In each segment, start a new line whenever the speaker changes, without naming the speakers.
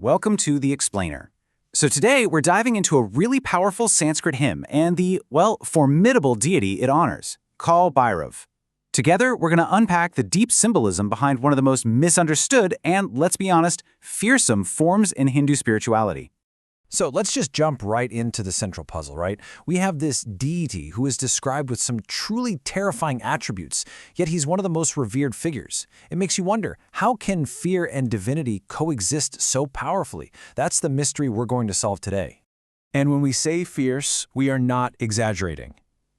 welcome to The Explainer. So today we're diving into a really powerful Sanskrit hymn and the, well, formidable deity it honors, Kalabhairava. Together, we're going to unpack the deep symbolism behind one of the most misunderstood and, let's be honest, fearsome forms in Hindu spirituality.
So let's just jump right into the central puzzle, right? We have this deity who is described with some truly terrifying attributes, yet he's one of the most revered figures. It makes you wonder, how can fear and divinity coexist so powerfully? That's the mystery we're going to solve today. And when we say fierce, we are not exaggerating.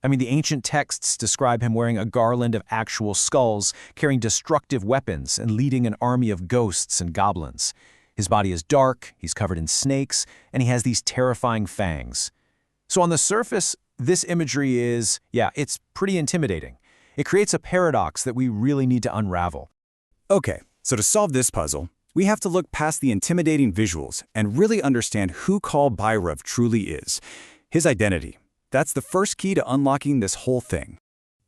I mean, the ancient texts describe him wearing a garland of actual skulls, carrying destructive weapons, and leading an army of ghosts and goblins. His body is dark, he's covered in snakes, and he has these terrifying fangs. So on the surface, this imagery is, it's pretty intimidating. It creates a paradox that we really need to unravel.
Okay, so to solve this puzzle, we have to look past the intimidating visuals and really understand who Kalabhairava truly is. His identity. That's the first key to unlocking this whole thing.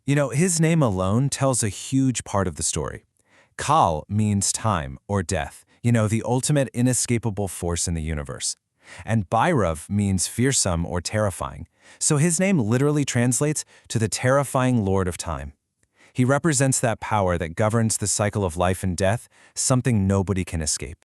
You know, his name alone tells a huge part of the story. Kal means time or death. You know, the ultimate inescapable force in the universe. And Bhairav means fearsome or terrifying, so his name literally translates to the terrifying Lord of Time. He represents that power that governs the cycle of life and death, something nobody can escape.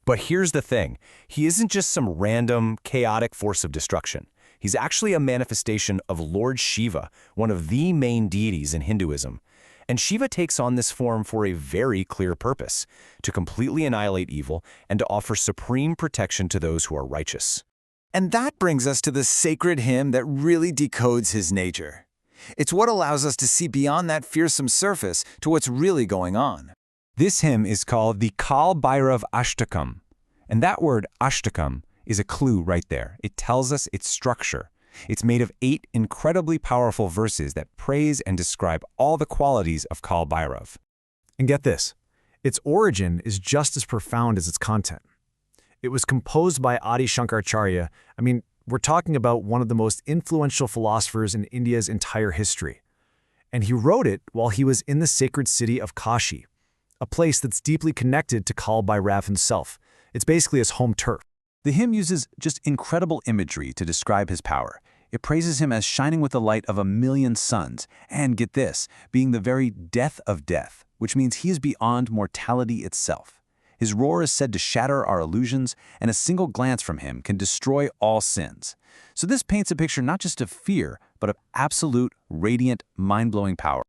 But here's the thing, he isn't just some random, chaotic force of destruction. He's actually a manifestation of Lord Shiva, one of the main deities in Hinduism. And Shiva takes on this form for a very clear purpose, to completely annihilate evil and to offer supreme protection to those who are righteous.
And that brings us to the sacred hymn that really decodes his nature. It's what allows us to see beyond that fearsome surface to what's really going on.
This hymn is called the Kalabhairava Stotram, and that word Ashtakam is a clue right there. It tells us its structure. It's made of 8 incredibly powerful verses that praise and describe all the qualities of Kalabhairava.
And get this, its origin is just as profound as its content. It was composed by Adi Shankaracharya. I mean, we're talking about one of the most influential philosophers in India's entire history. And he wrote it while he was in the sacred city of Kashi, a place that's deeply connected to Kalabhairava himself. It's basically his home turf.
The hymn uses just incredible imagery to describe his power. It praises him as shining with the light of 1,000,000 suns, and get this, being the very death of death, which means he is beyond mortality itself. His roar is said to shatter our illusions, and a single glance from him can destroy all sins. So this paints a picture not just of fear, but of absolute, radiant, mind-blowing power.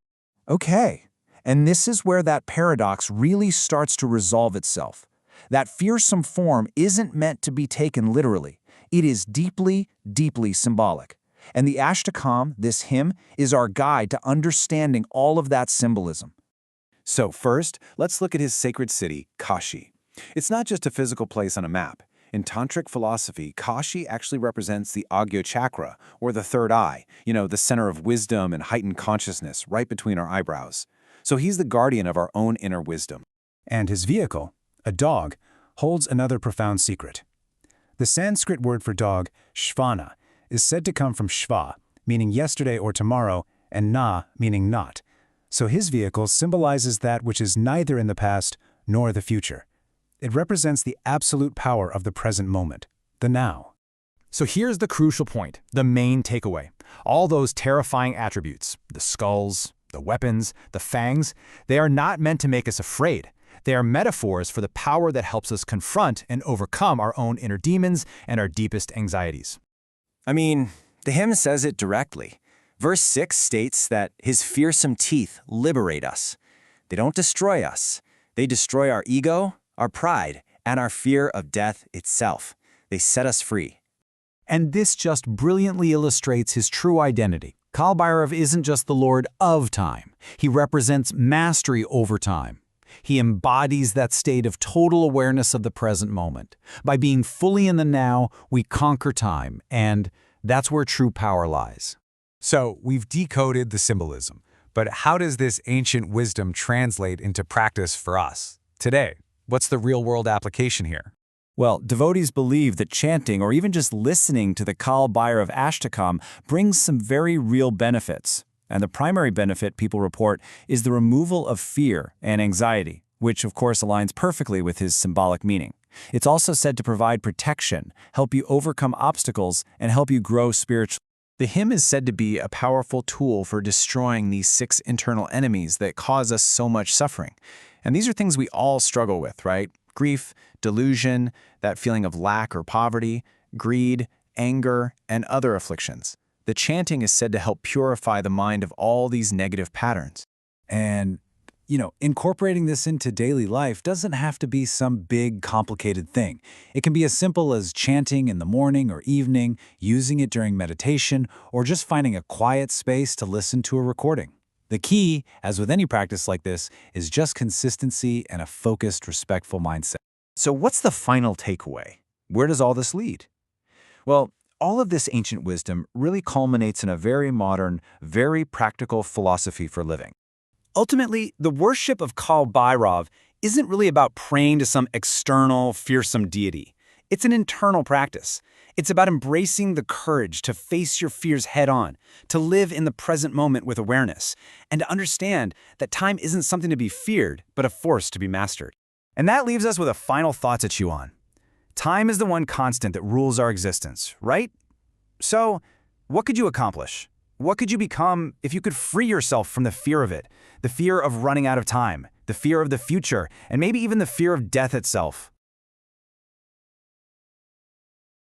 Okay, and this is where that paradox really starts to resolve itself. That fearsome form isn't meant to be taken literally. It is deeply, deeply symbolic. And the Ashtakam, this hymn, is our guide to understanding all of that symbolism.
So first, let's look at his sacred city, Kashi. It's not just a physical place on a map. In tantric philosophy, Kashi actually represents the Agya chakra, or the third eye, the center of wisdom and heightened consciousness right between our eyebrows. So he's the guardian of our own inner wisdom.
And his vehicle, a dog, holds another profound secret. The Sanskrit word for dog, shvana, is said to come from shva, meaning yesterday or tomorrow, and na, meaning not. So his vehicle symbolizes that which is neither in the past nor the future. It represents the absolute power of the present moment, the now.
So here's the crucial point, the main takeaway. All those terrifying attributes, the skulls, the weapons, the fangs, they are not meant to make us afraid. They are metaphors for the power that helps us confront and overcome our own inner demons and our deepest anxieties.
I mean, the hymn says it directly. Verse 6 states that his fearsome teeth liberate us. They don't destroy us. They destroy our ego, our pride, and our fear of death itself. They set us free.
And this just brilliantly illustrates his true identity. Kalabhairava isn't just the Lord of Time. He represents mastery over time. He embodies that state of total awareness of the present moment. By being fully in the now, we conquer time, and that's where true power lies.
So we've decoded the symbolism, but how does this ancient wisdom translate into practice for us today? What's the real-world application here?
Well, devotees believe that chanting or even just listening to the Kalabhairava Ashtakam brings some very real benefits. And the primary benefit people report is the removal of fear and anxiety, which of course aligns perfectly with his symbolic meaning. It's also said to provide protection, help you overcome obstacles, and help you grow spiritually.
The hymn is said to be a powerful tool for destroying these 6 internal enemies that cause us so much suffering. And these are things we all struggle with, right? Grief, delusion, that feeling of lack or poverty, greed, anger, and other afflictions. The chanting is said to help purify the mind of all these negative patterns.
And, incorporating this into daily life doesn't have to be some big, complicated thing. It can be as simple as chanting in the morning or evening, using it during meditation, or just finding a quiet space to listen to a recording. The key, as with any practice like this, is just consistency and a focused, respectful mindset.
So what's the final takeaway? Where does all this lead? Well, all of this ancient wisdom really culminates in a very modern, very practical philosophy for living.
Ultimately, the worship of Kalabhairava isn't really about praying to some external, fearsome deity. It's an internal practice. It's about embracing the courage to face your fears head-on, to live in the present moment with awareness, and to understand that time isn't something to be feared, but a force to be mastered. And that leaves us with a final thought to chew on. Time is the one constant that rules our existence, right? So, what could you accomplish? What could you become if you could free yourself from the fear of it, the fear of running out of time, the fear of the future, and maybe even the fear of death itself?